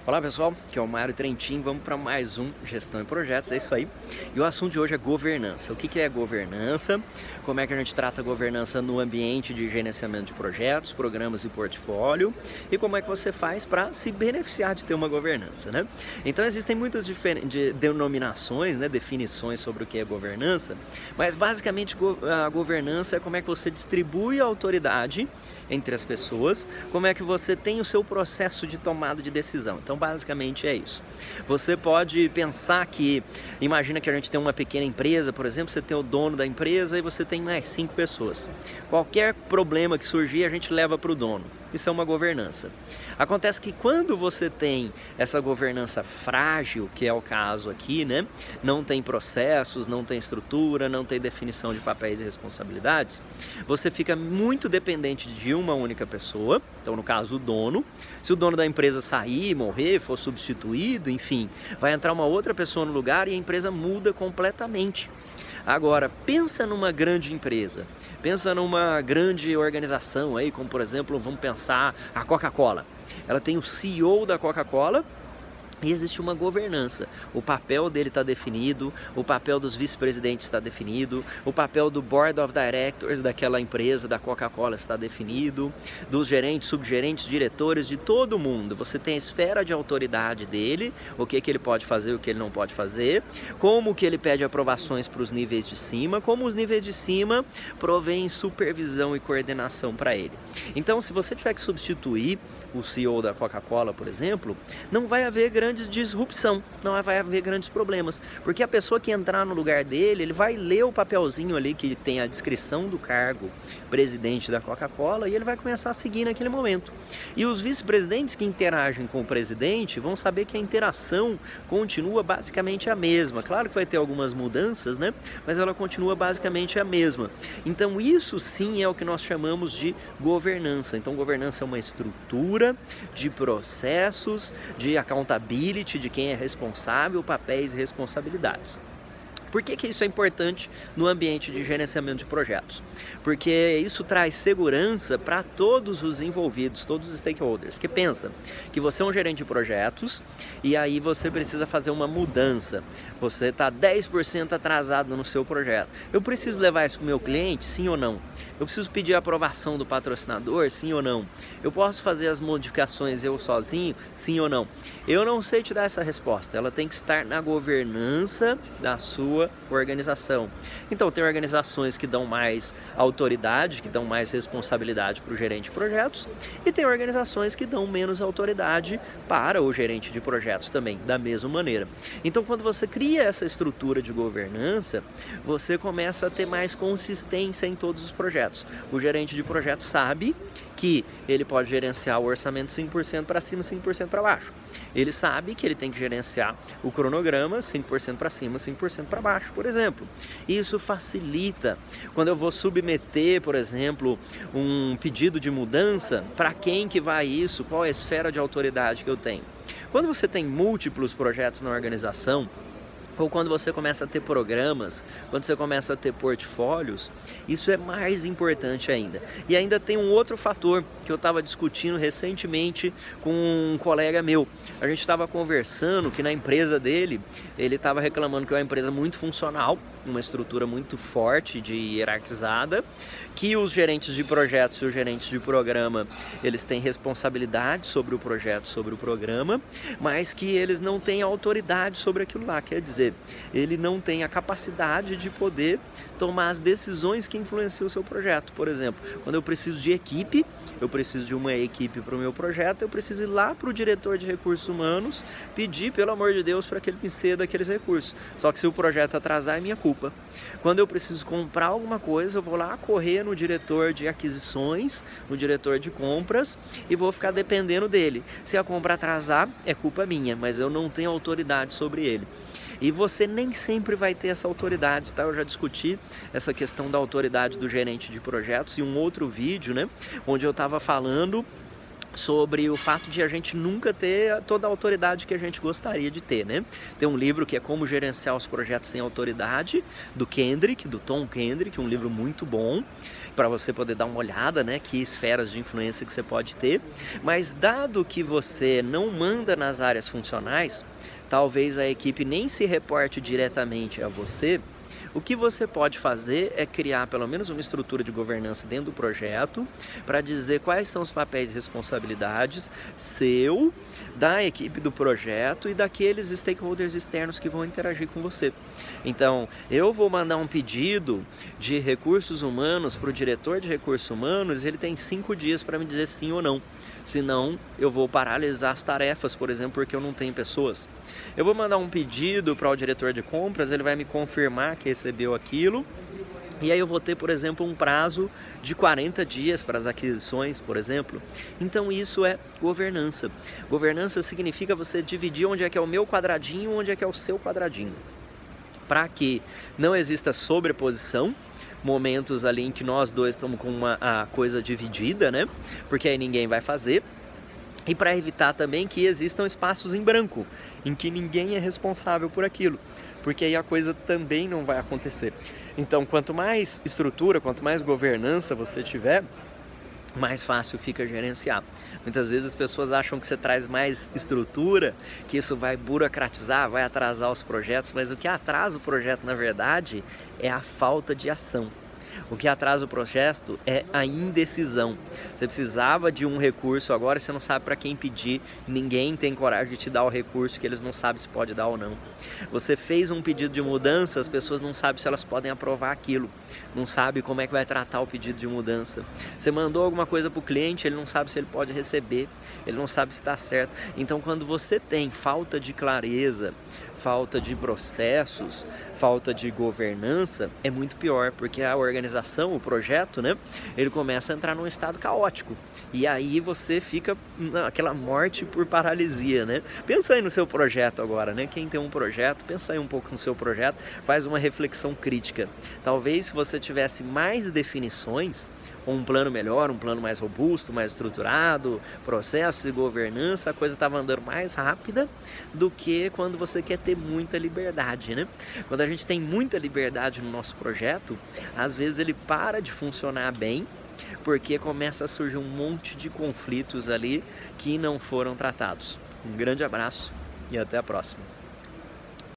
Olá pessoal, aqui é o Mário Trentin, vamos para mais um Gestão em Projetos, é isso aí. E o assunto de hoje é governança. O que é governança? Como é que a gente trata a governança no ambiente de gerenciamento de projetos, programas e portfólio? E como é que você faz para se beneficiar de ter uma governança, né? Então existem muitas denominações, né, definições sobre o que é governança, mas basicamente a governança é como é que você distribui a autoridade entre as pessoas, como é que você tem o seu processo de tomada de decisão. Então, basicamente é isso. Você pode pensar que, imagina que a gente tem uma pequena empresa, por exemplo, você tem o dono da empresa e você tem mais 5 pessoas. Qualquer problema que surgir, a gente leva para o dono. Isso é uma governança. Acontece que quando você tem essa governança frágil, que é o caso aqui, né? Não tem processos, não tem estrutura, não tem definição de papéis e responsabilidades, você fica muito dependente de uma única pessoa, então no caso o dono. Se o dono da empresa sair, morrer, for substituído, enfim, vai entrar uma outra pessoa no lugar e a empresa muda completamente. Agora, pensa numa grande empresa, pensa numa grande organização aí, como por exemplo, vamos pensar a Coca-Cola. Ela tem o CEO da Coca-Cola. E existe uma governança, o papel dele está definido, o papel dos vice-presidentes está definido, o papel do Board of Directors daquela empresa, da Coca-Cola, está definido, dos gerentes, subgerentes, diretores, de todo mundo. Você tem a esfera de autoridade dele, o que ele pode fazer, o que ele não pode fazer, como que ele pede aprovações para os níveis de cima, como os níveis de cima provêm supervisão e coordenação para ele. Então, se você tiver que substituir o CEO da Coca-Cola, por exemplo, não vai haver grande disrupção, não vai haver grandes problemas, porque a pessoa que entrar no lugar dele, ele vai ler o papelzinho ali que tem a descrição do cargo presidente da Coca-Cola e ele vai começar a seguir naquele momento. E os vice-presidentes que interagem com o presidente vão saber que a interação continua basicamente a mesma. Claro que vai ter algumas mudanças, né? Mas ela continua basicamente a mesma. Então isso sim é o que nós chamamos de governança. Então governança é uma estrutura de processos, de accountability, de quem é responsável, papéis e responsabilidades. Por que isso é importante no ambiente de gerenciamento de projetos? Porque isso traz segurança para todos os envolvidos, todos os stakeholders. Porque pensa que você é um gerente de projetos e aí você precisa fazer uma mudança. Você está 10% atrasado no seu projeto. Eu preciso levar isso para o meu cliente, sim ou não? Eu preciso pedir a aprovação do patrocinador, sim ou não? Eu posso fazer as modificações eu sozinho, sim ou não? Eu não sei te dar essa resposta. Ela tem que estar na governança da sua organização. Então tem organizações que dão mais autoridade, que dão mais responsabilidade para o gerente de projetos e tem organizações que dão menos autoridade para o gerente de projetos também, da mesma maneira. Então quando você cria essa estrutura de governança, você começa a ter mais consistência em todos os projetos. O gerente de projeto sabe que ele pode gerenciar o orçamento 5% para cima, 5% para baixo. Ele sabe que ele tem que gerenciar o cronograma 5% para cima, 5% para baixo, por exemplo. Isso facilita quando eu vou submeter, por exemplo, um pedido de mudança, para quem que vai isso, qual é a esfera de autoridade que eu tenho. Quando você tem múltiplos projetos na organização, ou quando você começa a ter programas, quando você começa a ter portfólios, isso é mais importante ainda. E ainda tem um outro fator que eu estava discutindo recentemente com um colega meu. A gente estava conversando que na empresa dele, ele estava reclamando que é uma empresa muito funcional, uma estrutura muito forte, de hierarquizada, que os gerentes de projetos e os gerentes de programa, eles têm responsabilidade sobre o projeto, sobre o programa, mas que eles não têm autoridade sobre aquilo lá, quer dizer, ele não tem a capacidade de poder tomar as decisões que influenciam o seu projeto. Por exemplo, quando eu preciso de equipe, eu preciso de uma equipe para o meu projeto, eu preciso ir lá para o diretor de recursos humanos, pedir, pelo amor de Deus, para que ele me ceda aqueles recursos. Só que se o projeto atrasar, é minha culpa. Quando eu preciso comprar alguma coisa, eu vou lá correr no diretor de aquisições, no diretor de compras e vou ficar dependendo dele. Se a compra atrasar, é culpa minha, mas eu não tenho autoridade sobre ele. E você nem sempre vai ter essa autoridade, tá? Eu já discuti essa questão da autoridade do gerente de projetos em um outro vídeo, né? Onde eu estava falando sobre o fato de a gente nunca ter toda a autoridade que a gente gostaria de ter, né? Tem um livro que é Como Gerenciar os Projetos Sem Autoridade, do Kendrick, do Tom Kendrick, um livro muito bom, para você poder dar uma olhada, né? Que esferas de influência que você pode ter. Mas dado que você não manda nas áreas funcionais, talvez a equipe nem se reporte diretamente a você. O que você pode fazer é criar pelo menos uma estrutura de governança dentro do projeto para dizer quais são os papéis e responsabilidades seu, da equipe do projeto e daqueles stakeholders externos que vão interagir com você. Então, eu vou mandar um pedido de recursos humanos para o diretor de recursos humanos, ele tem 5 dias para me dizer sim ou não. Senão, eu vou paralisar as tarefas, por exemplo, porque eu não tenho pessoas. Eu vou mandar um pedido para o diretor de compras, ele vai me confirmar que recebeu aquilo. E aí eu vou ter, por exemplo, um prazo de 40 dias para as aquisições, por exemplo. Então isso é governança. Governança significa você dividir onde é que é o meu quadradinho e onde é que é o seu quadradinho. Para que não exista sobreposição, momentos ali em que nós dois estamos com a coisa dividida, né? Porque aí ninguém vai fazer. E para evitar também que existam espaços em branco, em que ninguém é responsável por aquilo, porque aí a coisa também não vai acontecer. Então, quanto mais estrutura, quanto mais governança você tiver, mais fácil fica gerenciar. Muitas vezes as pessoas acham que você traz mais estrutura, que isso vai burocratizar, vai atrasar os projetos, mas o que atrasa o projeto, na verdade, é a falta de ação. O que atrasa o projeto é a indecisão. Você precisava de um recurso, agora você não sabe para quem pedir, ninguém tem coragem de te dar o recurso que eles não sabem se pode dar ou não. Você fez um pedido de mudança, as pessoas não sabem se elas podem aprovar aquilo, não sabe como é que vai tratar o pedido de mudança. Você mandou alguma coisa para o cliente, ele não sabe se ele pode receber, ele não sabe se está certo. Então, quando você tem falta de clareza, falta de processos, falta de governança, é muito pior, porque a organização, o projeto, né, ele começa a entrar num estado caótico. E aí você fica naquela morte por paralisia, né? Pensa aí no seu projeto agora, né? Quem tem um projeto, pensa aí um pouco no seu projeto, faz uma reflexão crítica. Talvez se você tivesse mais definições, um plano melhor, um plano mais robusto, mais estruturado, processos e governança, a coisa estava andando mais rápida do que quando você quer ter muita liberdade, né? Quando a gente tem muita liberdade no nosso projeto, às vezes ele para de funcionar bem, porque começa a surgir um monte de conflitos ali que não foram tratados. Um grande abraço e até a próxima.